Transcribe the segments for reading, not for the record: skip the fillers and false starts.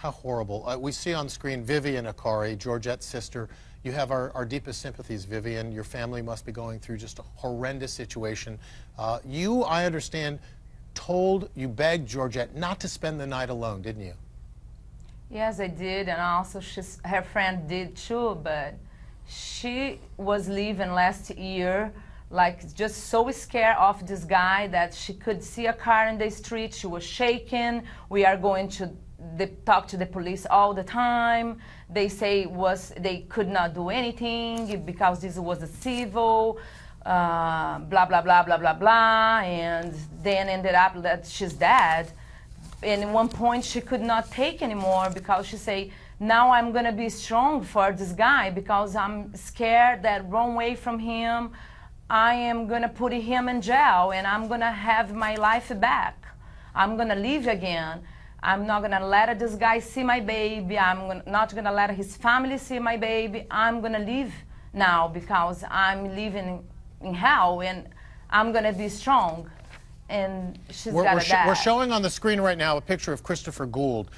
How horrible. We see on screen Vivian Akari, Georgette's sister. You have our deepest sympathies, Vivian. Your family must be going through just a horrendous situation. You, I understand, you begged Georgette not to spend the night alone, didn't you? Yes, I did, and also her friend did too, but she was leaving last year, like just so scared of this guy that she could see a car in the street. She was shaking. We are going to talk to the police all the time. They say they could not do anything because this was a civil, blah, blah, blah, blah, blah, blah, and then ended up that she's dead. And at one point she could not take anymore because she said, now I'm going to be strong for this guy because I'm scared that run away from him. I am going to put him in jail and I'm going to have my life back. I'm going to live again. I'm not going to let this guy see my baby. I'm not going to let his family see my baby. I'm going to live now because I'm living in hell and I'm going to be strong. And we're showing on the screen right now a picture of Christopher Gould,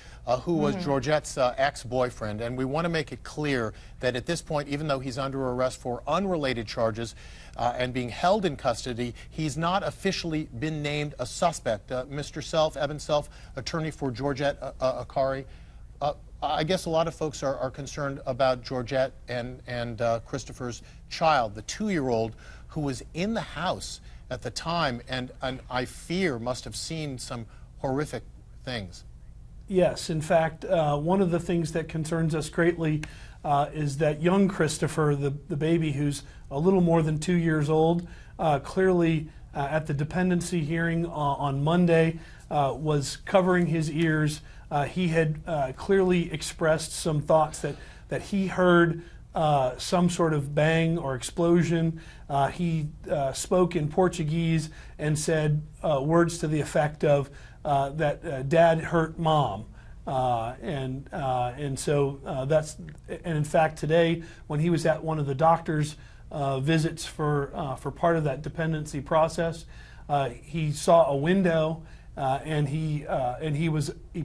who was Georgette's ex-boyfriend, and we want to make it clear that at this point, even though he's under arrest for unrelated charges and being held in custody, he's not officially been named a suspect. Mr. Self, Evan Self, attorney for Georgette Akari, I guess a lot of folks are concerned about Georgette and Christopher's child, the 2-year-old who was in the house at the time, and I fear must have seen some horrific things. Yes, in fact, one of the things that concerns us greatly is that young Christopher, the baby who's a little more than 2 years old, clearly at the dependency hearing on Monday was covering his ears. He had clearly expressed some thoughts that he heard some sort of bang or explosion. He spoke in Portuguese and said words to the effect of that Dad hurt Mom. And so that's, and in fact today when he was at one of the doctor's visits for part of that dependency process, he saw a window and he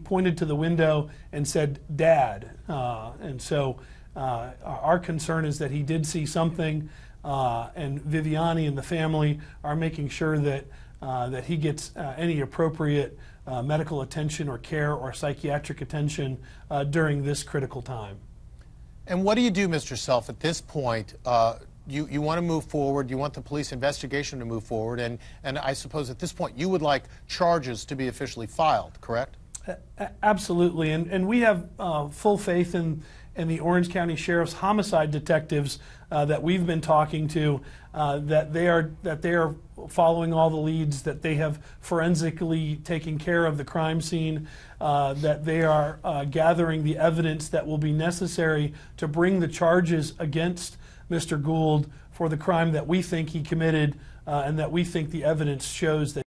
pointed to the window and said, "Dad." And so our concern is that he did see something, and Viviani and the family are making sure that that he gets any appropriate medical attention or care or psychiatric attention during this critical time. And what do you do, Mr. Self, at this point? You want to move forward, you want the police investigation to move forward, and I suppose at this point you would like charges to be officially filed, correct? Absolutely, and we have full faith in the Orange County Sheriff's homicide detectives that we've been talking to, that they are following all the leads, that they have forensically taken care of the crime scene, that they are gathering the evidence that will be necessary to bring the charges against Mr. Gould for the crime that we think he committed and that we think the evidence shows that